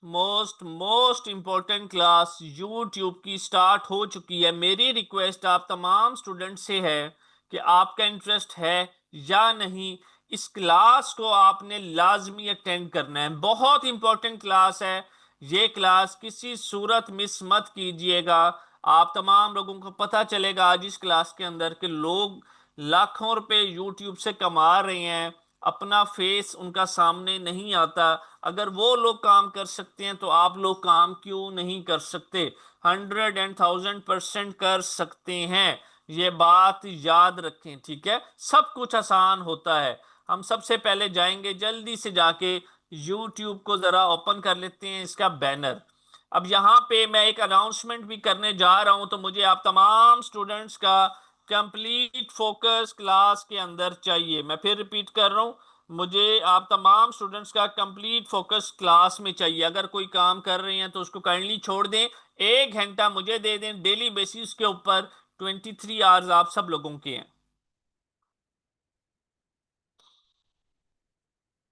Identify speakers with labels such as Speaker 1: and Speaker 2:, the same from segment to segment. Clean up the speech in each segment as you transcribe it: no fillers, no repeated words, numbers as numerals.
Speaker 1: Most important class YouTube की start हो चुकी है। मेरी रिक्वेस्ट आप तमाम स्टूडेंट से है कि आपका इंटरेस्ट है या नहीं, इस क्लास को आपने लाजमी अटेंड करना है। बहुत इंपॉर्टेंट क्लास है ये क्लास, किसी सूरत मिस मत कीजिएगा। आप तमाम लोगों को पता चलेगा आज इस क्लास के अंदर कि लोग लाखों रुपए यूट्यूब से कमा रहे हैं, अपना फेस उनका सामने नहीं आता। अगर वो लोग काम कर सकते हैं तो आप लोग काम क्यों नहीं कर सकते? 100 and 1000% कर सकते हैं, ये बात याद रखें, ठीक है। सब कुछ आसान होता है। हम सबसे पहले जाएंगे, जल्दी से जाके YouTube को जरा ओपन कर लेते हैं, इसका बैनर। अब यहाँ पे मैं एक अनाउंसमेंट भी करने जा रहा हूं, तो मुझे आप तमाम स्टूडेंट्स का कंप्लीट फोकस क्लास के अंदर चाहिए। मैं फिर रिपीट कर रहा हूं, मुझे आप तमाम स्टूडेंट्स का कंप्लीट फोकस क्लास में चाहिए। अगर कोई काम कर रहे हैं तो उसको काइंडली छोड़ दें, 1 घंटा मुझे दे दें डेली बेसिस के ऊपर। 23 आवर्स आप सब लोगों के हैं।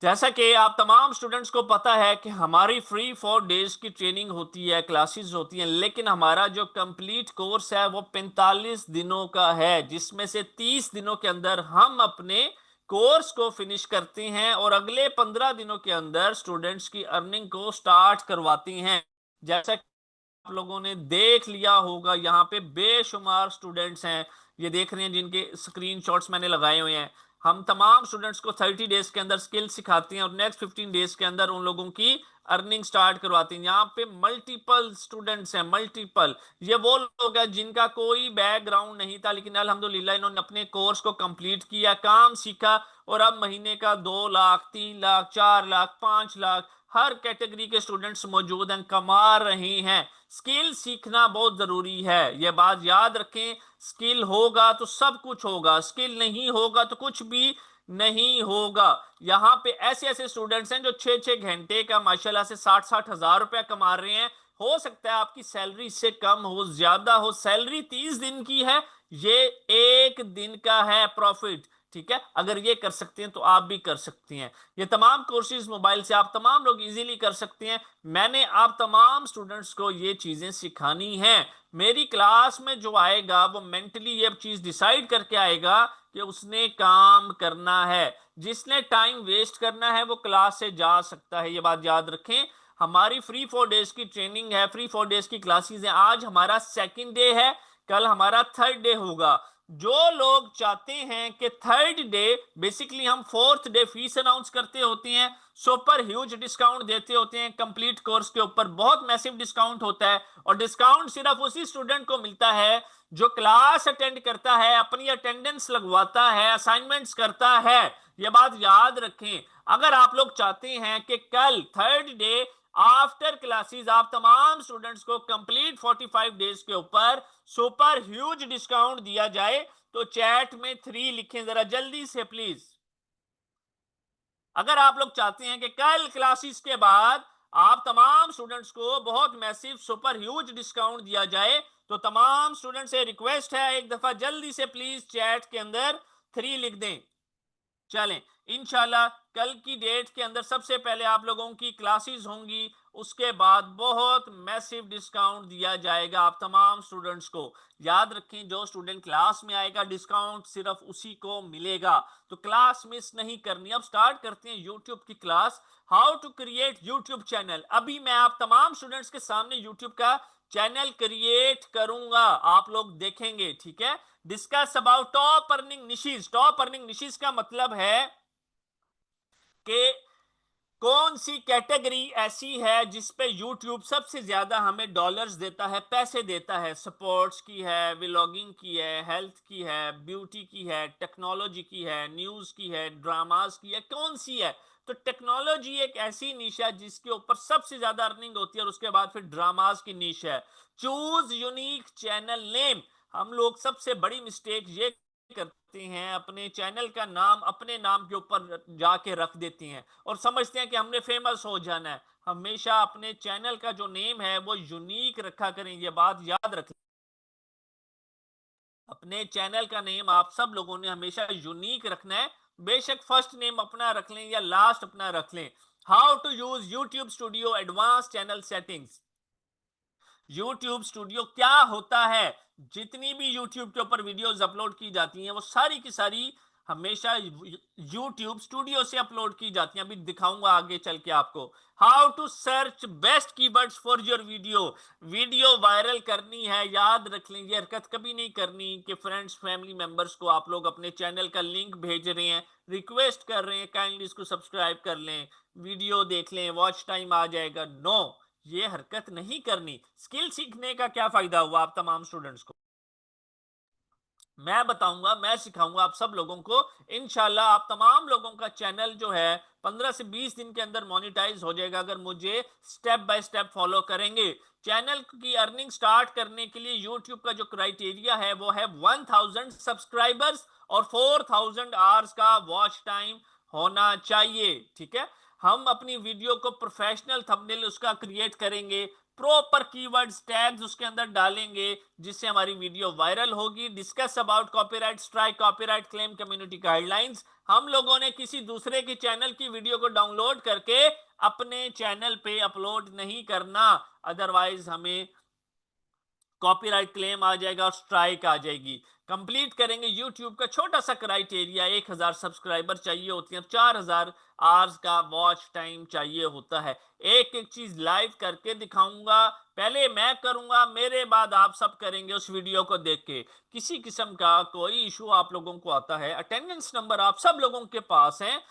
Speaker 1: जैसा कि आप तमाम स्टूडेंट्स को पता है कि हमारी फ्री 4 डेज की ट्रेनिंग होती है, क्लासेस होती हैं, लेकिन हमारा जो कंप्लीट कोर्स है वो 45 दिनों का है, जिसमें से 30 दिनों के अंदर हम अपने कोर्स को फिनिश करते हैं और अगले 15 दिनों के अंदर स्टूडेंट्स की अर्निंग को स्टार्ट करवाती हैं। जैसा कि आप लोगों ने देख लिया होगा, यहाँ पे बेशुमार स्टूडेंट्स हैं, ये देख रहे हैं जिनके स्क्रीनशॉट्स मैंने लगाए हुए हैं। हम तमाम स्टूडेंट्स को 30 डेज के अंदर स्किल सिखाते हैं और नेक्स्ट 15 डेज के अंदर उन लोगों की अर्निंग स्टार्ट करवाते हैं। यहाँ पे मल्टीपल स्टूडेंट्स हैं, मल्टीपल। ये वो लोग हैं जिनका कोई बैकग्राउंड नहीं था, लेकिन अल्हम्दुलिल्लाह इन्होंने अपने कोर्स को कंप्लीट किया, काम सीखा और अब महीने का 2 लाख, 3 लाख, 4 लाख, 5 लाख, हर कैटेगरी के स्टूडेंट्स मौजूद हैं, कमा रहे हैं। स्किल सीखना बहुत जरूरी है, ये बात याद रखें। स्किल होगा तो सब कुछ होगा, स्किल नहीं होगा तो कुछ भी नहीं होगा। यहाँ पे ऐसे ऐसे स्टूडेंट्स हैं जो 6-6 घंटे का माशाल्लाह से 60-60 हजार रुपया कमा रहे हैं। हो सकता है आपकी सैलरी इससे कम हो, ज्यादा हो, सैलरी 30 दिन की है, ये 1 दिन का है प्रॉफिट, ठीक है। अगर ये कर सकते हैं तो आप भी कर सकते हैं। ये तमाम कोर्सेज मोबाइल से आप तमाम लोग इजीली कर सकते हैं। मैंने आप तमाम स्टूडेंट्स को ये चीजें सिखानी हैं। मेरी क्लास में जो आएगा वो मेंटली ये चीज डिसाइड करके आएगा कि उसने काम करना है। जिसने टाइम वेस्ट करना है वो क्लास से जा सकता है, ये बात याद रखें। हमारी फ्री 4 डेज की ट्रेनिंग है, फ्री 4 डेज की क्लासेस है। आज हमारा सेकंड डे है, कल हमारा थर्ड डे होगा। जो लोग चाहते हैं कि थर्ड डे, बेसिकली हम फोर्थ डे फीस अनाउंस करते होते हैं, सुपर ह्यूज डिस्काउंट देते होते हैं कंप्लीट कोर्स के ऊपर, बहुत मैसिव डिस्काउंट होता है। और डिस्काउंट सिर्फ उसी स्टूडेंट को मिलता है जो क्लास अटेंड करता है, अपनी अटेंडेंस लगवाता है, असाइनमेंट्स करता है। यह बात याद रखें। अगर आप लोग चाहते हैं कि कल थर्ड डे आफ्टर क्लासेस आप तमाम स्टूडेंट्स को कंप्लीट 45 डेज के ऊपर सुपर ह्यूज डिस्काउंट दिया जाए, तो चैट में 3 लिखें जरा जल्दी से प्लीज। अगर आप लोग चाहते हैं कि कल क्लासेस के बाद आप तमाम स्टूडेंट्स को बहुत मैसिव सुपर ह्यूज डिस्काउंट दिया जाए, तो तमाम स्टूडेंट से रिक्वेस्ट है एक दफा जल्दी से प्लीज चैट के अंदर 3 लिख दें। चलें, इंशाल्लाह कल की डेट के अंदर सबसे पहले आप लोगों की क्लासेस होंगी, उसके बाद बहुत मैसिव डिस्काउंट दिया जाएगा आप तमाम स्टूडेंट्स को। याद रखें, जो स्टूडेंट क्लास में आएगा डिस्काउंट सिर्फ उसी को मिलेगा, तो क्लास मिस नहीं करनी। अब स्टार्ट करते हैं यूट्यूब की class, how to create YouTube channel. अभी मैं आप तमाम स्टूडेंट्स के सामने यूट्यूब का चैनल क्रिएट करूंगा, आप लोग देखेंगे, ठीक है। Discuss about top earning niches. Top earning niches का मतलब है कि कौन सी कैटेगरी ऐसी है जिस पे YouTube सबसे ज्यादा हमें डॉलर्स देता है, पैसे देता है। स्पोर्ट्स की है, व्लॉगिंग की है, हेल्थ की है, ब्यूटी की है, टेक्नोलॉजी की है, न्यूज की है, ड्रामास की है, कौन सी है? तो टेक्नोलॉजी एक ऐसी निश है जिसके ऊपर सबसे ज्यादा अर्निंग होती है, और उसके बाद फिर ड्रामास की निश है। Choose unique channel name. हम लोग सबसे बड़ी मिस्टेक ये करते हैं, अपने चैनल का नाम अपने नाम के ऊपर जाके रख देते हैं और समझते हैं कि हमने फेमस हो जाना है। हमेशा अपने चैनल का जो नेम है वो यूनिक रखा करें, ये बात याद रखें। अपने चैनल का नेम आप सब लोगों ने हमेशा यूनिक रखना है। बेशक फर्स्ट नेम अपना रख लें या लास्ट अपना रख लें, how to use YouTube studio advance channel settings. YouTube studio क्या होता है? जितनी भी YouTube के ऊपर वीडियोस अपलोड की जाती हैं वो सारी की सारी हमेशा YouTube स्टूडियो से अपलोड की जाती हैं। अभी दिखाऊंगा आगे चल के आपको। How to search best keywords for your video. Video viral करनी है, याद रख लें ये हरकत कभी नहीं करनी कि फ्रेंड्स फैमिली मेंबर्स को आप लोग अपने चैनल का लिंक भेज रहे हैं, रिक्वेस्ट कर रहे हैं काइंडली इसको सब्सक्राइब कर लें, वीडियो देख लें, वॉच टाइम आ जाएगा। नो, ये हरकत नहीं करनी। स्किल सीखने का क्या फायदा हुआ आप तमाम स्टूडेंट्स को? मैं बताऊंगा, मैं सिखाऊंगा आप सब लोगों को। इंशाल्लाह आप तमाम लोगों का चैनल जो है 15 से 20 दिन के अंदर मोनेटाइज हो जाएगा अगर मुझे स्टेप बाय स्टेप फॉलो करेंगे। चैनल की अर्निंग स्टार्ट करने के लिए यूट्यूब का जो क्राइटेरिया है वो है 1000 सब्सक्राइबर्स और 4000 आवर्स का वॉच टाइम होना चाहिए। ठीक है, हम अपनी वीडियो को प्रोफेशनल थंबनेल उसका क्रिएट करेंगे, प्रॉपर कीवर्ड्स टैग्स उसके अंदर डालेंगे जिससे हमारी वीडियो वायरल होगी। Discuss about copyright strike, copyright claim, community guidelines. हम लोगों ने किसी दूसरे के चैनल की वीडियो को डाउनलोड करके अपने चैनल पे अपलोड नहीं करना, अदरवाइज हमें कॉपीराइट क्लेम आ जाएगा और स्ट्राइक आ जाएगी। कंप्लीट करेंगे यूट्यूब का छोटा सा क्राइटेरिया, 1000 सब्सक्राइबर चाहिए होती है, 4000 आवर्स का वॉच टाइम चाहिए होता है। एक एक चीज लाइव करके दिखाऊंगा, पहले मैं करूंगा, मेरे बाद आप सब करेंगे उस वीडियो को देख के। किसी किस्म का कोई इशू आप लोगों को आता है, अटेंडेंस नंबर आप सब लोगों के पास है,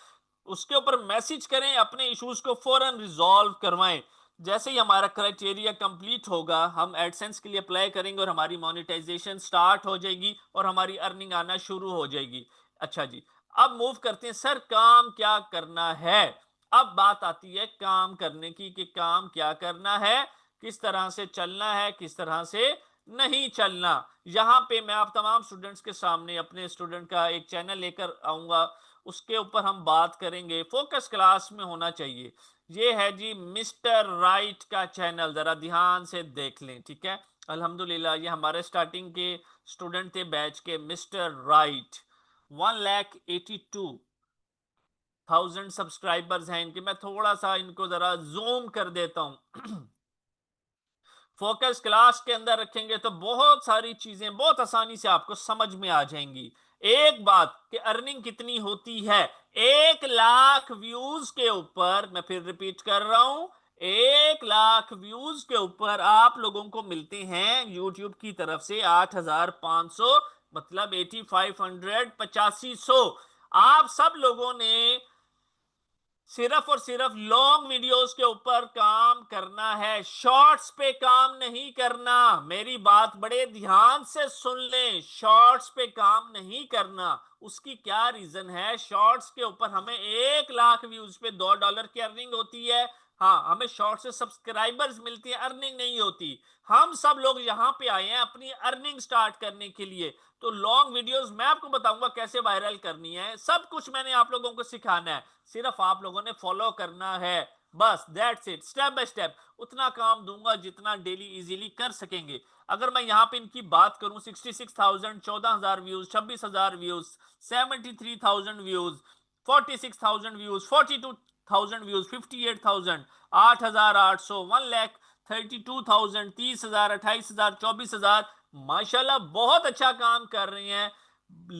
Speaker 1: उसके ऊपर मैसेज करें, अपने इश्यूज को फौरन रिजॉल्व करवाएं। जैसे ही हमारा क्राइटेरिया कंप्लीट होगा हम एडसेंस के लिए अप्लाई करेंगे और हमारी मोनेटाइजेशन स्टार्ट हो जाएगी और हमारी अर्निंग आना शुरू हो जाएगी। अच्छा जी, अब मूव करते हैं, सर काम क्या करना है? अब बात आती है काम करने की कि काम क्या करना है, किस तरह से चलना है, किस तरह से नहीं चलना। यहां पे मैं आप तमाम स्टूडेंट्स के सामने अपने स्टूडेंट का एक चैनल लेकर आऊंगा, उसके ऊपर हम बात करेंगे, फोकस क्लास में होना चाहिए। ये है जी मिस्टर राइट का चैनल, जरा ध्यान से देख लें। ठीक है, अल्हम्दुलिल्लाह ये हमारे स्टार्टिंग के स्टूडेंट थे बैच के, मिस्टर राइट। 1,82,000 सब्सक्राइबर्स हैं इनके। मैं थोड़ा सा इनको जरा जूम कर देता हूं। फोकस क्लास के अंदर रखेंगे तो बहुत सारी चीजें बहुत आसानी से आपको समझ में आ जाएंगी। एक बात कि अर्निंग कितनी होती है, 1 लाख व्यूज के ऊपर, मैं फिर रिपीट कर रहा हूं, 1 लाख व्यूज के ऊपर आप लोगों को मिलते हैं यूट्यूब की तरफ से 8500, मतलब 8500, 8500। आप सब लोगों ने सिर्फ और सिर्फ लॉन्ग वीडियोस के ऊपर काम करना है, शॉर्ट्स पे काम नहीं करना। मेरी बात बड़े ध्यान से सुन लें, शॉर्ट्स पे काम नहीं करना। उसकी क्या रीजन है? शॉर्ट्स के ऊपर हमें 1 लाख व्यूज पे $2 की अर्निंग होती है। हाँ, हमें शॉर्ट से सब्सक्राइबर्स मिलती है, अर्निंग नहीं होती। हम सब लोग यहाँ पे आए हैं अपनी अर्निंग स्टार्ट करने के लिए। तो लॉन्ग वीडियोस मैं आपको बताऊंगा कैसे वायरल करनी है, सब कुछ मैंने आप लोगों को सिखाना है, सिर्फ आप लोगों ने फॉलो करना है, बस that's it. Step by step उतना काम दूंगा जितना डेली इजीली कर सकेंगे। अगर मैं यहाँ पे इनकी बात करूं, 66,000, 14,000 views, 26,000 views, 73,000 views, 46,000 views, 42,000 views, 58,000, 8,800, 1,32,000, 30,000, 28,000, 24,000। माशाल्लाह बहुत अच्छा काम कर रहे हैं,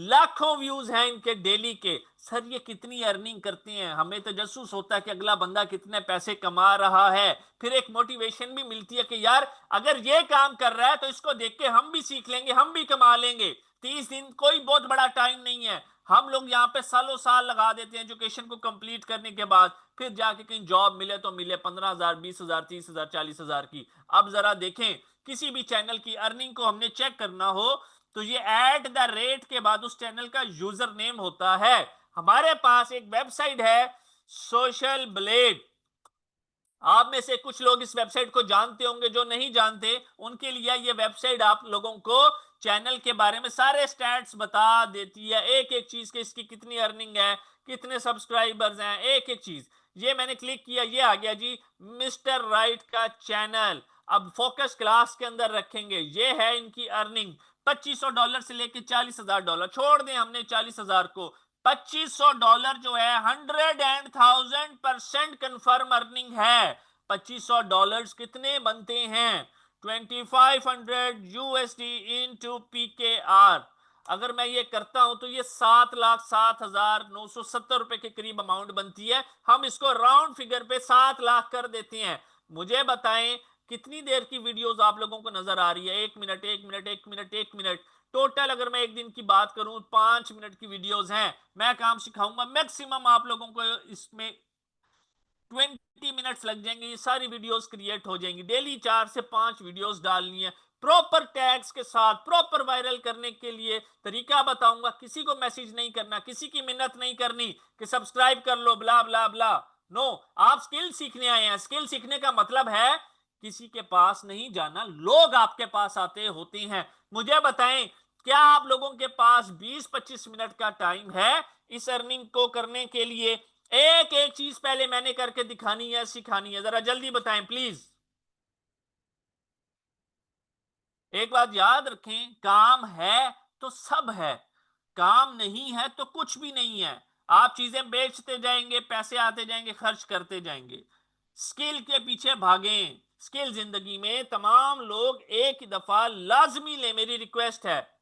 Speaker 1: लाखों व्यूज हैं इनके डेली के। सर ये कितनी अर्निंग करते हैं? हमें तो जसूस होता है कि अगला बंदा कितने पैसे कमा रहा है, फिर एक मोटिवेशन भी मिलती है कि यार अगर ये काम कर रहा है तो इसको देख के हम भी सीख लेंगे, हम भी कमा लेंगे। 30 दिन कोई बहुत बड़ा टाइम नहीं है। हम लोग यहाँ पे सालों साल लगा देते हैं एजुकेशन को कंप्लीट करने के बाद, फिर जाके कहीं जॉब मिले तो मिले 15,000, 20,000, 30,000, 40,000 की। अब जरा देखें, किसी भी चैनल की अर्निंग को हमने चेक करना हो तो ये एट द रेट के बाद उस चैनल का यूजर नेम होता है। हमारे पास एक वेबसाइट है सोशल ब्लेड, आप में से कुछ लोग इस वेबसाइट को जानते होंगे, जो नहीं जानते उनके लिए ये वेबसाइट आप लोगों को चैनल के बारे में सारे स्टैट्स बता देती है, एक एक चीज के, इसकी कितनी अर्निंग है, कितने सब्सक्राइबर्स हैं, एक एक चीज। ये मैंने क्लिक किया, ये आ गया जी मिस्टर राइट का चैनल। अब फोकस क्लास के अंदर रखेंगे, ये है इनकी अर्निंग $2,500 से लेकर $40,000। छोड़ दें हमने 40,000 को, $2500 जो है 100,000% कंफर्म अर्निंग है। $2500 कितने बनते हैं? 2500 USD इंटू PKR। अगर मैं ये करता हूं तो ये 7,07,970 रुपए के करीब अमाउंट बनती है। हम इसको राउंड फिगर पे 7 लाख कर देते हैं। मुझे बताएं कितनी देर की वीडियोस आप लोगों को नजर आ रही है? 1 minute, 1 minute, 1 minute, 1 minute. Total अगर मैं एक दिन की बात करूं 5 मिनट की वीडियोस हैं। मैं काम सिखाऊंगा, मैक्सिमम आप लोगों को इसमें 20 मिनट्स लग जाएंगे, ये सारी वीडियोस क्रिएट हो जाएंगी। डेली 4 से 5 वीडियोस डालनी है प्रॉपर टैग्स के साथ, प्रॉपर वायरल करने के लिए तरीका बताऊंगा। किसी को मैसेज नहीं करना, किसी की मिन्नत नहीं करनी कि सब्सक्राइब कर लो ब्ला ब्ला ब्ला। नो, आप स्किल सीखने आए हैं। स्किल सीखने का मतलब है किसी के पास नहीं जाना, लोग आपके पास आते होते हैं। मुझे बताएं, क्या आप लोगों के पास 20-25 मिनट का टाइम है इस अर्निंग को करने के लिए? एक एक चीज पहले मैंने करके दिखानी है, सिखानी है। जरा जल्दी बताएं प्लीज। एक बात याद रखें, काम है तो सब है, काम नहीं है तो कुछ भी नहीं है। आप चीजें बेचते जाएंगे, पैसे आते जाएंगे, खर्च करते जाएंगे। स्किल के पीछे भागें। स्किल जिंदगी में तमाम लोग एक ही दफा लाजमी ले, मेरी रिक्वेस्ट है।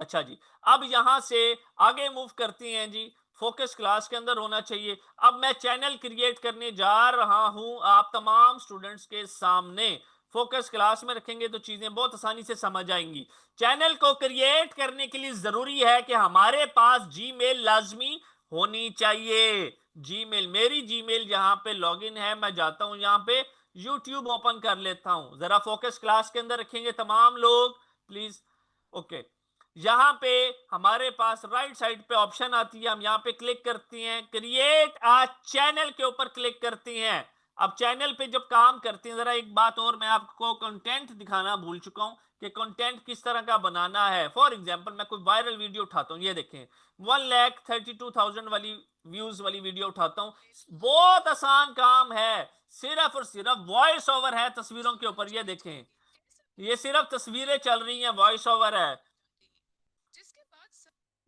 Speaker 1: अच्छा जी, अब यहां से आगे मूव करते हैं जी। फोकस क्लास के अंदर होना चाहिए। अब मैं चैनल क्रिएट करने जा रहा हूं आप तमाम स्टूडेंट्स के सामने। फोकस क्लास में रखेंगे तो चीजें बहुत आसानी से समझ आएंगी। चैनल को क्रिएट करने के लिए जरूरी है कि हमारे पास जीमेल लाजमी होनी चाहिए। जीमेल, मेरी जीमेल यहां पे लॉगिन है। मैं जाता हूं यहां पे, यूट्यूब ओपन कर लेता हूं। जरा फोकस क्लास के अंदर रखेंगे तमाम लोग प्लीज। ओके, यहां पे हमारे पास राइट साइड पे ऑप्शन आती है, हम यहां पे क्लिक करते हैं, क्रिएट आ चैनल के ऊपर क्लिक करते हैं। अब चैनल पे जब काम करते हैं, जरा एक बात और मैं आपको कंटेंट दिखाना भूल चुका हूं कि कंटेंट किस तरह का बनाना है। फॉर एग्जांपल मैं कोई वायरल वीडियो उठाता हूं, ये देखें 1,32,000 वाली व्यूज वाली वीडियो उठाता हूं। बहुत आसान काम है, सिर्फ और सिर्फ वॉइस ओवर है तस्वीरों के ऊपर। ये देखें, ये सिर्फ तस्वीरें चल रही हैं, वॉइस ओवर है।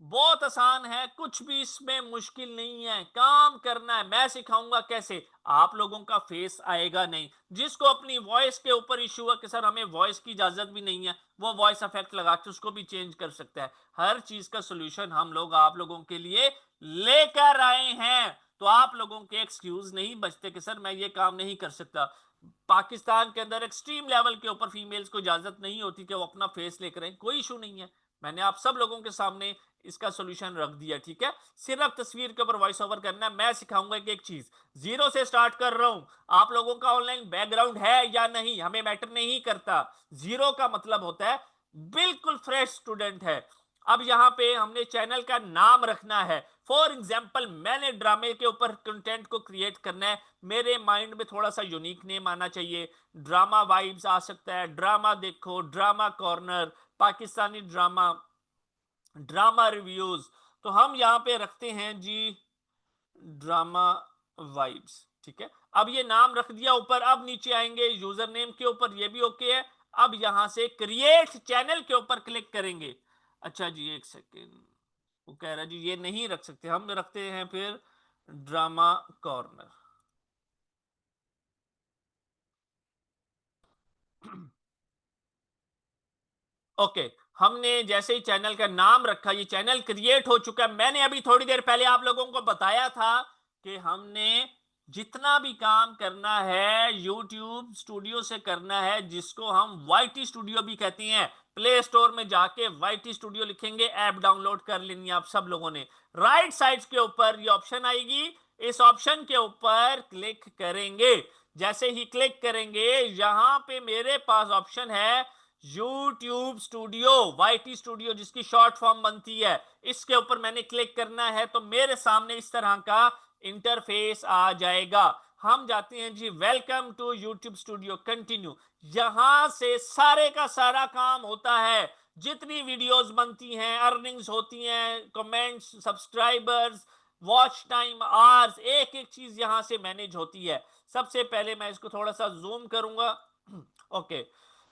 Speaker 1: बहुत आसान है, कुछ भी इसमें मुश्किल नहीं है, काम करना है। मैं सिखाऊंगा कैसे। आप लोगों का फेस आएगा नहीं। जिसको अपनी वॉइस के ऊपर इशू है कि सर हमें वॉइस की इजाजत भी नहीं है, वो वॉइस इफेक्ट लगा के उसको भी चेंज कर सकता है। हर चीज का सोल्यूशन हम लोग आप लोगों के लिए लेकर आए हैं। तो आप लोगों के एक्सक्यूज नहीं बचते कि सर मैं ये काम नहीं कर सकता। पाकिस्तान के अंदर एक्सट्रीम लेवल के ऊपर फीमेल्स को इजाजत नहीं होती कि वो अपना फेस लेकर आए, कोई इशू नहीं है। मैंने आप सब लोगों के सामने इसका सॉल्यूशन रख दिया, ठीक है। सिर्फ तस्वीर के ऊपर वॉइस ओवर करना है। मैं सिखाऊंगा कि एक चीज जीरो से स्टार्ट कर रहा हूं। आप लोगों का ऑनलाइन बैकग्राउंड है या नहीं हमें मैटर नहीं करता। जीरो का मतलब होता है बिल्कुल फ्रेश स्टूडेंट है। अब यहां पे हमने चैनल का नाम रखना है। फॉर एग्जाम्पल मैंने ड्रामे के ऊपर कंटेंट को क्रिएट करना है। मेरे माइंड में थोड़ा सा यूनिक नेम आना चाहिए। ड्रामा वाइब्स आ सकता है, ड्रामा देखो, drama corner, Pakistani drama, drama reviews. तो हम यहां पे रखते हैं जी ड्रामा वाइब्स, ठीक है। अब ये नाम रख दिया ऊपर। अब नीचे आएंगे यूजर नेम के ऊपर, ये भी ओके है। अब यहां से क्रिएट चैनल के ऊपर क्लिक करेंगे। अच्छा जी, एक सेकेंड, वो कह रहा है जी ये नहीं रख सकते, हम रखते हैं फिर ड्रामा कॉर्नर। ओके, हमने जैसे ही चैनल का नाम रखा, ये चैनल क्रिएट हो चुका है। मैंने अभी थोड़ी देर पहले आप लोगों को बताया था कि हमने जितना भी काम करना है यूट्यूब स्टूडियो से करना है, जिसको हम वाईटी स्टूडियो भी कहते हैं। प्ले स्टोर में जाके वाईटी स्टूडियो लिखेंगे, ऐप डाउनलोड कर लेनी है आप सब लोगों ने। राइट साइड के ऊपर ये ऑप्शन आएगी, इस ऑप्शन के ऊपर क्लिक करेंगे। जैसे ही क्लिक करेंगे, यहां पे मेरे पास ऑप्शन है यूट्यूब स्टूडियो, वाईटी स्टूडियो जिसकी शॉर्ट फॉर्म बनती है। इसके ऊपर मैंने क्लिक करना है तो मेरे सामने इस तरह का इंटरफेस आ जाएगा। हम जाते हैं जी welcome to YouTube studio, continue. यहां से सारे का सारा काम होता है। जितनी वीडियोस बनती हैं, अर्निंग्स होती हैं, comments, subscribers, watch time, hours, एक एक चीज यहां से मैनेज होती है। सबसे पहले मैं इसको थोड़ा सा जूम करूंगा। ओके,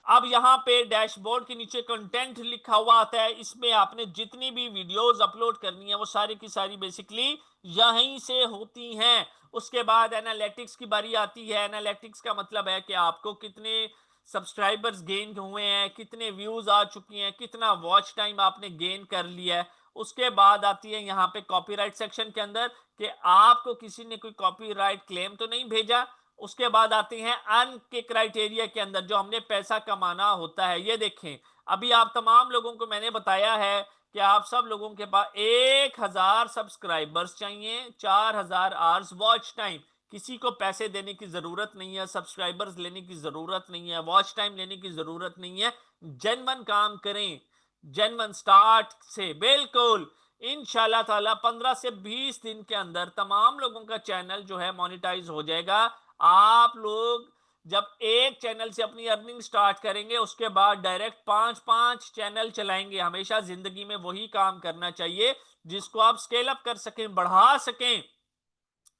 Speaker 1: अब यहाँ पे डैशबोर्ड के नीचे कंटेंट लिखा हुआ आता है, इसमें आपने जितनी भी वीडियोस अपलोड करनी है वो सारी की सारी बेसिकली यहीं से होती हैं। उसके बाद एनालिटिक्स की बारी आती है। एनालिटिक्स का मतलब है कि आपको कितने सब्सक्राइबर्स गेन हुए हैं, कितने व्यूज आ चुकी हैं, कितना वॉच टाइम आपने गेन कर लिया है। उसके बाद आती है यहाँ पे कॉपीराइट सेक्शन के अंदर कि आपको किसी ने कोई कॉपीराइट क्लेम तो नहीं भेजा। उसके बाद आते हैं अर्न के क्राइटेरिया के अंदर जो हमने पैसा कमाना होता है। ये देखें, अभी आप तमाम लोगों को मैंने बताया है कि आप सब लोगों के पास 1000 सब्सक्राइबर्स चाहिए, 4000 आवर्स वॉच टाइम। किसी को पैसे देने की जरूरत नहीं है, सब्सक्राइबर्स लेने की जरूरत नहीं है, वॉच टाइम लेने की जरूरत नहीं है। जेन्युइन काम करें, जेन्युइन स्टार्ट से बिल्कुल इंशाल्लाह ताला 15 से 20 दिन के अंदर तमाम लोगों का चैनल जो है मोनेटाइज हो जाएगा। आप लोग जब एक चैनल से अपनी अर्निंग स्टार्ट करेंगे उसके बाद डायरेक्ट 5-5 चैनल चलाएंगे। हमेशा जिंदगी में वही काम करना चाहिए जिसको आप स्केल अप कर सकें, बढ़ा सकें।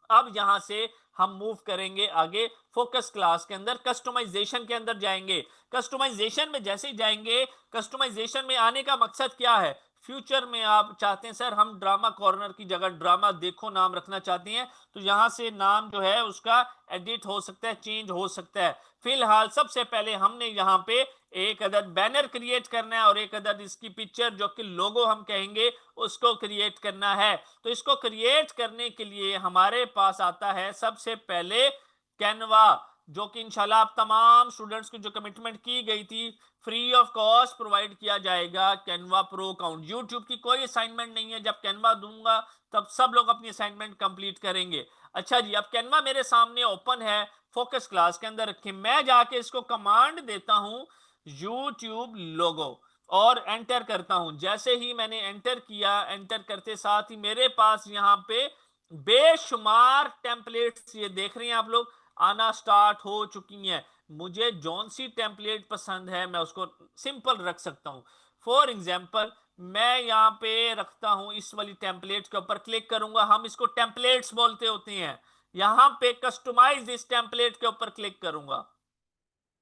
Speaker 1: अब यहां से हम मूव करेंगे आगे फोकस क्लास के अंदर, कस्टमाइजेशन के अंदर जाएंगे। कस्टमाइजेशन में जैसे ही जाएंगे, कस्टमाइजेशन में आने का मकसद क्या है? फ्यूचर में आप चाहते हैं सर हम ड्रामा कॉर्नर की जगह ड्रामा देखो नाम रखना चाहते हैं, तो यहां से नाम जो है उसका एडिट हो सकता है, चेंज हो सकता है। फिलहाल सबसे पहले हमने यहाँ पे एक अदद बैनर क्रिएट करना है और एक अदद इसकी पिक्चर जो कि लोगो हम कहेंगे उसको क्रिएट करना है। तो इसको क्रिएट करने के लिए हमारे पास आता है सबसे पहले कैनवा, जो कि इंशाल्लाह आप तमाम स्टूडेंट्स की जो कमिटमेंट की गई थी फ्री ऑफ कॉस्ट प्रोवाइड किया जाएगा कैनवा प्रो अकाउंट। यूट्यूब की कोई असाइनमेंट नहीं है, जब कैनवा दूंगा तब सब लोग अपनी असाइनमेंट कंप्लीट करेंगे। अच्छा जी, अब कैनवा मेरे सामने ओपन है, फोकस क्लास के अंदर रखें। मैं जाके इसको कमांड देता हूं यूट्यूब लोगो और एंटर करता हूं। जैसे ही मैंने एंटर किया, एंटर करते साथ ही मेरे पास यहां पे बेशुमार टेम्पलेट्स ये देख रहे हैं आप लोग आना स्टार्ट हो चुकी हैं। मुझे जौन सी टेम्पलेट पसंद है मैं उसको सिंपल रख सकता हूं। फॉर एग्जांपल मैं यहां पे रखता हूं इस वाली टेम्पलेट के ऊपर क्लिक करूंगा, हम इसको टेम्पलेट्स बोलते होते हैं। यहां पे कस्टमाइज इस टेम्पलेट के ऊपर क्लिक करूंगा।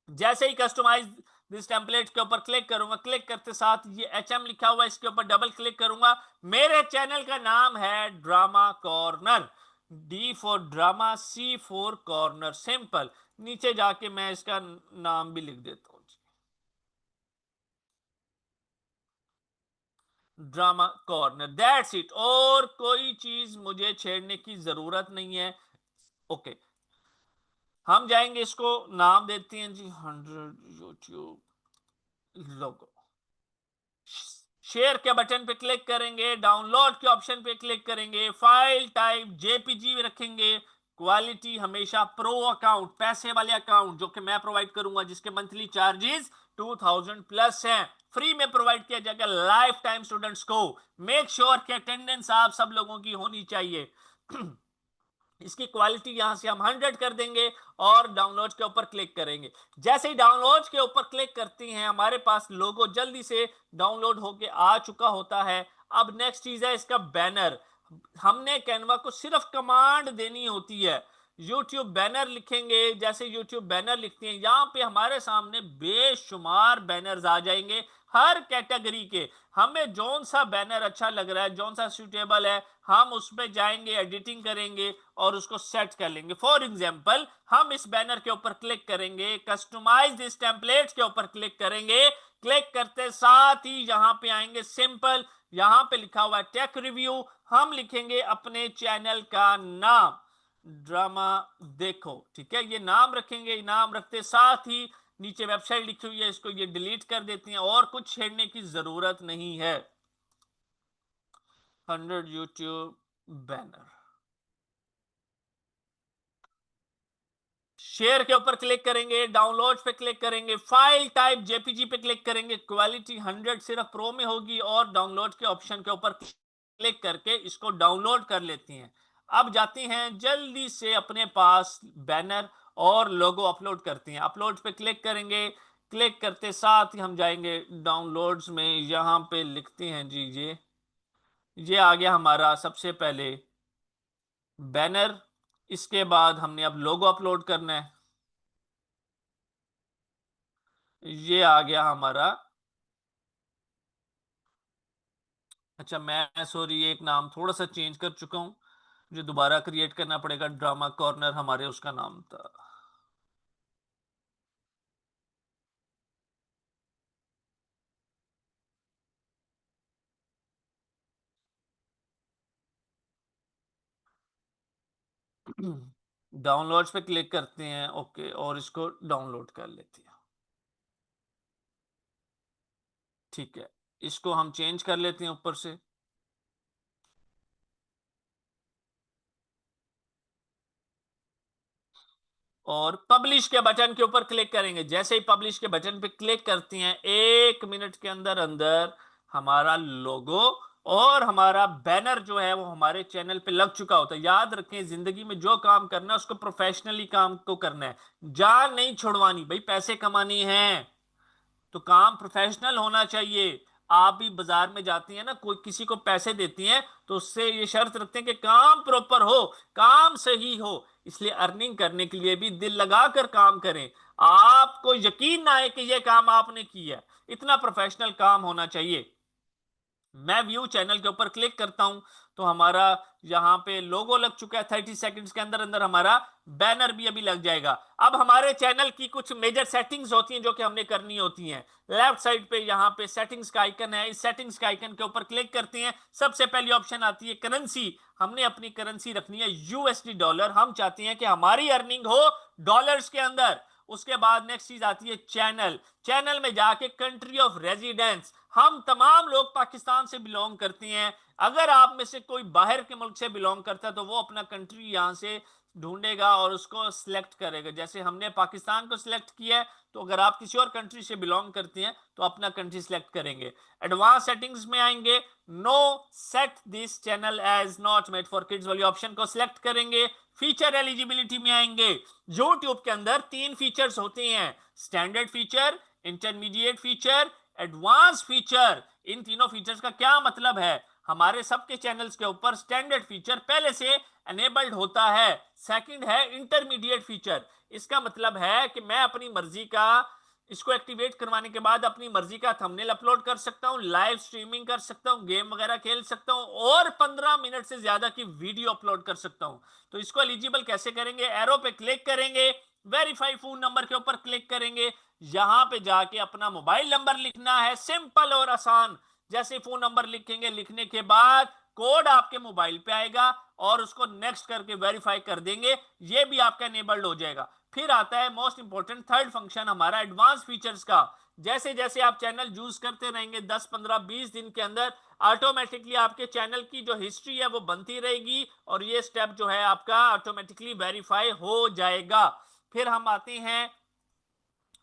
Speaker 1: जैसे ही कस्टमाइज दिस टेम्पलेट के ऊपर क्लिक करूंगा, क्लिक करते साथ ये एचएम लिखा हुआ है इसके ऊपर डबल क्लिक करूंगा। मेरे चैनल का नाम है drama corner, D for drama, C for corner, simple. नीचे जाके मैं इसका नाम भी लिख देता हूं, ड्रामा कॉर्नर, दैट्स इट। और कोई चीज मुझे छेड़ने की जरूरत नहीं है। ओके, हम जाएंगे, इसको नाम देते हैं जी 100 यूट्यूब लोगो। शेयर के बटन पे क्लिक करेंगे, डाउनलोड के ऑप्शन पे क्लिक करेंगे, फाइल टाइप जेपीजी रखेंगे, क्वालिटी हमेशा प्रो अकाउंट, पैसे वाले अकाउंट जो कि मैं प्रोवाइड करूंगा, जिसके मंथली चार्जेस 2000 प्लस हैं, फ्री में प्रोवाइड किया जाएगा लाइफ टाइम स्टूडेंट्स को। मेक श्योर कि अटेंडेंस आप सब लोगों की होनी चाहिए। इसकी क्वालिटी यहां से हम 100 कर देंगे और डाउनलोड के ऊपर क्लिक करेंगे। जैसे ही डाउनलोड के ऊपर क्लिक करती हैं हमारे पास लोगो जल्दी से डाउनलोड होके आ चुका होता है। अब नेक्स्ट चीज है इसका बैनर। हमने कैनवा को सिर्फ कमांड देनी होती है, यूट्यूब बैनर लिखेंगे। जैसे यूट्यूब बैनर लिखते हैं यहाँ पे हमारे सामने बेशुमार बैनर्स आ जाएंगे हर कैटेगरी के। हमें जौन सा बैनर अच्छा लग रहा है, जौन सा सूटेबल है, हम उस पर जाएंगे, एडिटिंग करेंगे और उसको सेट कर लेंगे। फॉर एग्जांपल हम इस बैनर के ऊपर क्लिक करेंगे, कस्टमाइज दिस टेम्पलेट्स के ऊपर क्लिक करेंगे। क्लिक करते साथ ही यहां पे आएंगे सिंपल, यहां पे लिखा हुआ है टेक रिव्यू, हम लिखेंगे अपने चैनल का नाम ड्रामा देखो, ठीक है। ये नाम रखेंगे, नाम रखते साथ ही नीचे वेबसाइट लिखी हुई है, इसको ये डिलीट कर देते हैं और कुछ छेड़ने की जरूरत नहीं है। 100 यूट्यूब बैनर, शेयर के ऊपर क्लिक करेंगे, डाउनलोड पे क्लिक करेंगे, फाइल टाइप जेपीजी पे क्लिक करेंगे, क्वालिटी 100 सिर्फ प्रो में होगी और डाउनलोड के ऑप्शन के ऊपर क्लिक करके इसको डाउनलोड कर लेते हैं। अब जाते हैं जल्दी से अपने पास बैनर और लोगो अपलोड करते हैं। अपलोड पे क्लिक करेंगे, क्लिक करते साथ ही हम जाएंगे डाउनलोड्स में, यहां पे लिखते हैं जी ये आ गया हमारा सबसे पहले बैनर। इसके बाद हमने अब लोगो अपलोड करना है। ये आ गया हमारा। अच्छा, मैं सॉरी एक नाम थोड़ा सा चेंज कर चुका हूँ, मुझे दोबारा क्रिएट करना पड़ेगा। ड्रामा कॉर्नर हमारे उसका नाम था। डाउनलोड्स पे क्लिक करते हैं, ओके, और इसको डाउनलोड कर लेते हैं। ठीक है, इसको हम चेंज कर लेते हैं ऊपर से। और पब्लिश के बटन के ऊपर क्लिक करेंगे। जैसे ही पब्लिश के बटन पे क्लिक करती हैं, 1 मिनट के अंदर अंदर हमारा लोगो और हमारा बैनर जो है वो हमारे चैनल पे लग चुका होता है। याद रखें, जिंदगी में जो काम करना है उसको प्रोफेशनली काम को करना है, जान नहीं छुड़वानी। भाई पैसे कमानी है तो काम प्रोफेशनल होना चाहिए। आप भी बाजार में जाती हैं ना, कोई किसी को पैसे देती हैं तो उससे ये शर्त रखते हैं कि काम प्रॉपर हो, काम सही हो। इसलिए अर्निंग करने के लिए भी दिल लगाकर काम करें। आपको यकीन ना आए कि ये काम आपने किया, इतना प्रोफेशनल काम होना चाहिए। मैं व्यू चैनल के ऊपर क्लिक करता हूं तो हमारा यहां पे लोगो लग चुका है। 30 सेकंड्स के अंदर अंदर हमारा बैनर भी अभी लग जाएगा। अब हमारे चैनल की कुछ मेजर सेटिंग्स होती हैं जो कि हमने करनी होती हैं। लेफ्ट साइड पे यहां पे सेटिंग्स का आइकन है, इस सेटिंग्स का आइकन के ऊपर क्लिक करते हैं। सबसे पहली ऑप्शन आती है करेंसी। हमने अपनी करेंसी रखनी है यूएसडी डॉलर। हम चाहते हैं कि हमारी अर्निंग हो डॉलर्स के अंदर। उसके बाद नेक्स्ट चीज आती है चैनल। चैनल में जाके कंट्री ऑफ रेजिडेंस, हम तमाम लोग पाकिस्तान से बिलोंग करते हैं। अगर आप में से कोई बाहर के मुल्क से बिलोंग करता है तो वो अपना कंट्री यहां से ढूंढेगा और उसको सिलेक्ट करेगा। जैसे हमने पाकिस्तान को सिलेक्ट किया है, तो अगर आप किसी और कंट्री से बिलोंग करते हैं तो अपना कंट्री सिलेक्ट करेंगे। एडवांस सेटिंग्स में आएंगे, no set this channel as not made for kids वाली ऑप्शन को सिलेक्ट करेंगे। फीचर एलिजिबिलिटी में आएंगे। यूट्यूब के अंदर 3 फीचर्स होते हैं, standard feature, intermediate feature, advance feature. इन तीनों फीचर्स का क्या मतलब है? हमारे सबके चैनल्स के ऊपर स्टैंडर्ड फीचर पहले से एनेबल्ड होता है। सेकंड है इंटरमीडिएट फीचर। इसका मतलब है कि मैं अपनी मर्जी का इसको एक्टिवेट करवाने के बाद अपनी मर्जी का थंबनेल अपलोड कर सकता हूं, लाइव स्ट्रीमिंग कर सकता हूं, गेम वगैरह खेल सकता हूं और 15 मिनट से ज्यादा की वीडियो अपलोड कर सकता हूं। तो इसको एलिजिबल कैसे करेंगे? एरो पे क्लिक करेंगे, वेरीफाई फोन नंबर के ऊपर क्लिक करेंगे। यहां पे जाके अपना मोबाइल नंबर लिखना है, सिंपल और आसान। जैसे फोन नंबर लिखेंगे, लिखने के बाद कोड आपके मोबाइल पे आएगा और उसको नेक्स्ट करके वेरीफाई कर देंगे, ये भी आपका इनेबल्ड हो जाएगा। फिर आता है मोस्ट इंपॉर्टेंट थर्ड फंक्शन हमारा एडवांस फीचर्स का। जैसे जैसे आप चैनल यूज करते रहेंगे 10 15 20 दिन के अंदर ऑटोमेटिकली आपके चैनल की जो हिस्ट्री है वो बनती रहेगी और ये स्टेप जो है आपका ऑटोमेटिकली वेरीफाई हो जाएगा। फिर हम आते हैं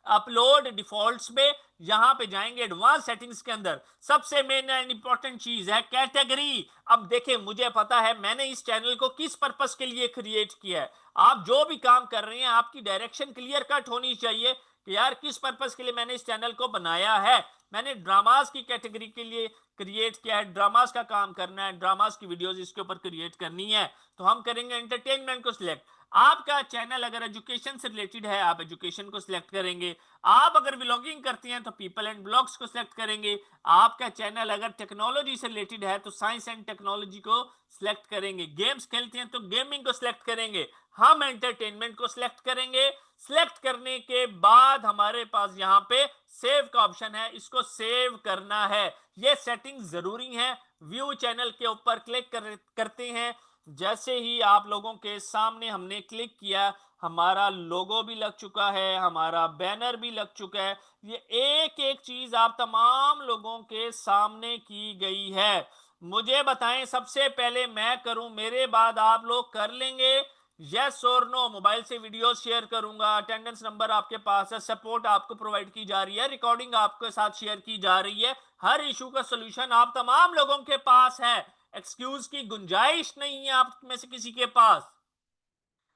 Speaker 1: अपलोड डिफॉल्ट्स में। यहां पे जाएंगे एडवांस सेटिंग्स के अंदर। सबसे मेन एंड इंपॉर्टेंट चीज है कैटेगरी। अब देखें, मुझे पता है मैंने इस चैनल को किस पर्पस के लिए क्रिएट किया है। आप जो भी काम कर रहे हैं आपकी डायरेक्शन क्लियर कट होनी चाहिए कि यार किस पर्पस के लिए मैंने इस चैनल को बनाया है। मैंने ड्रामास की कैटेगरी के लिए क्रिएट किया है, ड्रामास का काम करना है, ड्रामास की वीडियोस इसके ऊपर क्रिएट करनी है, तो हम करेंगे एंटरटेनमेंट को सिलेक्ट। आपका चैनल अगर एजुकेशन से रिलेटेड है, आप एजुकेशन को सिलेक्ट करेंगे। आप अगर व्लॉगिंग करती हैं तो पीपल एंड ब्लॉग्स को सिलेक्ट करेंगे। आपका चैनल अगर टेक्नोलॉजी से रिलेटेड है तो साइंस एंड टेक्नोलॉजी को सिलेक्ट करेंगे। गेम्स खेलती हैं तो गेमिंग को सिलेक्ट करेंगे। हम एंटरटेनमेंट को सिलेक्ट करेंगे। सिलेक्ट करने के बाद हमारे पास यहाँ पे सेव का ऑप्शन है, इसको सेव करना है। ये सेटिंग जरूरी है। व्यू चैनल के ऊपर क्लिक करते हैं। जैसे ही आप लोगों के सामने हमने क्लिक किया, हमारा लोगो भी लग चुका है, हमारा बैनर भी लग चुका है। ये एक एक चीज आप तमाम लोगों के सामने की गई है। मुझे बताएं, सबसे पहले मैं करूं, मेरे बाद आप लोग कर लेंगे? यस और नो? मोबाइल से वीडियो शेयर करूंगा, अटेंडेंस नंबर आपके पास है, सपोर्ट आपको प्रोवाइड की जा रही है, रिकॉर्डिंग आपके साथ शेयर की जा रही है, हर इशू का सोल्यूशन आप तमाम लोगों के पास है। एक्सक्यूज की गुंजाइश नहीं है आप में से किसी के पास।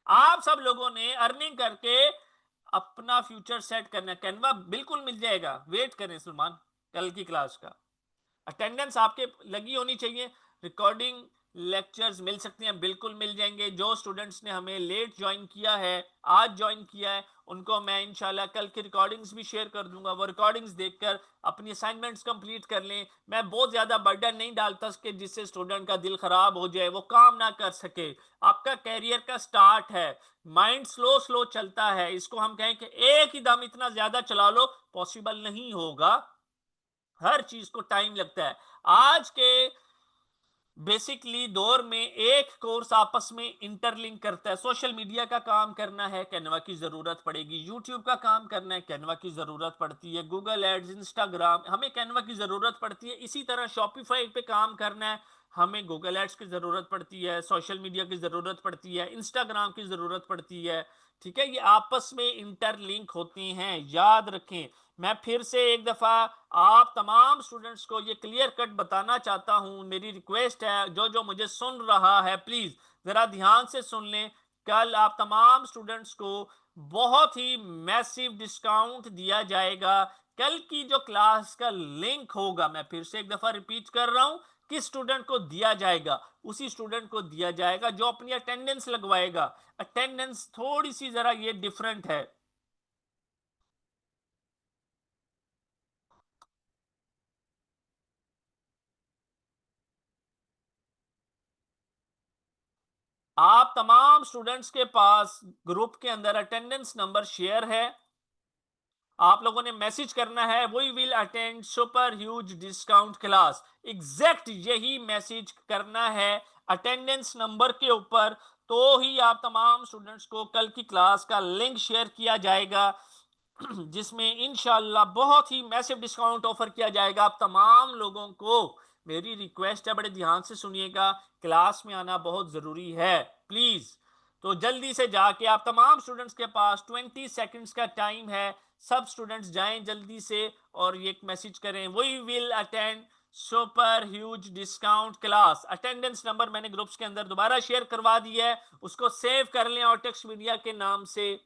Speaker 1: आप सब लोगों ने अर्निंग करके अपना फ्यूचर सेट करना है। कैनवा बिल्कुल मिल जाएगा, वेट करें सलमान, कल की क्लास का अटेंडेंस आपके लगी होनी चाहिए। रिकॉर्डिंग लेक्चर्स मिल सकते हैं, बिल्कुल मिल जाएंगे। जो स्टूडेंट्स ने हमें लेट ज्वाइन किया है, आज ज्वाइन किया है, उनको मैं इंशाल्लाह कल की रिकॉर्डिंग्स भी शेयर कर दूंगा। वो रिकॉर्डिंग्स देखकर अपनी असाइनमेंट्स कंप्लीट कर लें। मैं बहुत ज़्यादा बर्डन नहीं डालता कि जिससे स्टूडेंट का दिल ख़राब हो जाए, वो काम ना कर सके। आपका कैरियर का स्टार्ट है, माइंड स्लो स्लो चलता है। इसको हम कहें कि एक ही दम इतना ज़्यादा चला लो, पॉसिबल नहीं होगा। हर चीज़ को टाइम लगता है। आज के बेसिकली दौर में एक कोर्स आपस में इंटरलिंक करता है। सोशल मीडिया का काम करना है, कैनवा की जरूरत पड़ेगी। यूट्यूब का काम करना है, कैनवा की जरूरत पड़ती है। गूगल एड्स, इंस्टाग्राम, हमें कैनवा की जरूरत पड़ती है। इसी तरह शॉपिफाई पे काम करना है, हमें गूगल एड्स की जरूरत पड़ती है, सोशल मीडिया की जरूरत पड़ती है, इंस्टाग्राम की जरूरत पड़ती है। ठीक है, ये आपस में इंटरलिंक होते हैं, याद रखें। मैं फिर से एक दफा आप तमाम स्टूडेंट्स को ये क्लियर कट बताना चाहता हूं। मेरी रिक्वेस्ट है, जो जो मुझे सुन रहा है, प्लीज जरा ध्यान से सुन लें। कल आप तमाम स्टूडेंट्स को बहुत ही मैसिव डिस्काउंट दिया जाएगा। कल की जो क्लास का लिंक होगा, मैं फिर से एक दफा रिपीट कर रहा हूं, किस स्टूडेंट को दिया जाएगा? उसी स्टूडेंट को दिया जाएगा जो अपनी अटेंडेंस लगवाएगा। अटेंडेंस थोड़ी सी जरा ये डिफरेंट है। आप तमाम स्टूडेंट्स के पास ग्रुप के अंदर अटेंडेंस नंबर शेयर है। आप लोगों ने मैसेज करना है, we will attend super huge discount class. Exact यही मैसेज करना है अटेंडेंस नंबर के ऊपर, तो ही आप तमाम स्टूडेंट्स को कल की क्लास का लिंक शेयर किया जाएगा, जिसमें इंशाल्लाह बहुत ही मैसिव डिस्काउंट ऑफर किया जाएगा आप तमाम लोगों को। मेरी रिक्वेस्ट है, बड़े ध्यान से सुनिएगा, क्लास में आना बहुत जरूरी है, प्लीज। तो जल्दी से जाके आप तमाम स्टूडेंट्स के पास 20 सेकंड्स का टाइम है। सब स्टूडेंट्स जाएं जल्दी से और ये मैसेज करें, we will attend super huge discount class. Attendance number मैंने ग्रुप्स के अंदर दोबारा शेयर करवा दिया है, उसको सेव कर लें और टेक्स्ट मीडिया के नाम से।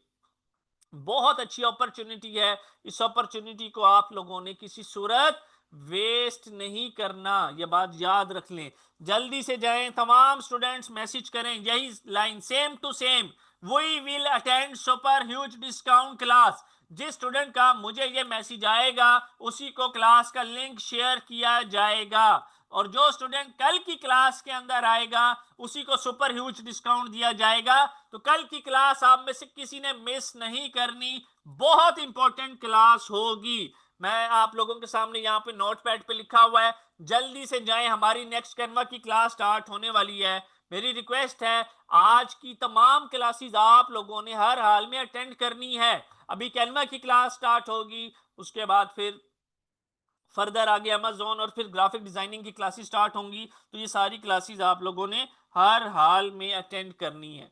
Speaker 1: बहुत अच्छी अपॉर्चुनिटी है, इस अपॉर्चुनिटी को आप लोगों ने किसी सूरत वेस्ट नहीं करना, ये बात याद रख लें। जल्दी से जाएं, तमाम स्टूडेंट्स मैसेज करें यही line, same to same, we will attend super huge discount class. जिस स्टूडेंट का मुझे ये मैसेज आएगा, उसी को क्लास का लिंक शेयर किया जाएगा। और जो स्टूडेंट कल की क्लास के अंदर आएगा, उसी को सुपर ह्यूज डिस्काउंट दिया जाएगा। तो कल की क्लास आप में से किसी ने मिस नहीं करनी, बहुत इंपॉर्टेंट क्लास होगी। मैं आप लोगों के सामने यहाँ पे नोटपैड पे लिखा हुआ है, जल्दी से जाएं, हमारी नेक्स्ट कैनवा की क्लास स्टार्ट होने वाली है। मेरी रिक्वेस्ट है, आज की तमाम क्लासेस आप लोगों ने हर हाल में अटेंड करनी है। अभी कैनवा की क्लास स्टार्ट होगी, उसके बाद फिर फर्दर आगे अमेजोन और फिर ग्राफिक डिजाइनिंग की क्लासेस स्टार्ट होंगी। तो ये सारी क्लासेस आप लोगों ने हर हाल में अटेंड करनी है।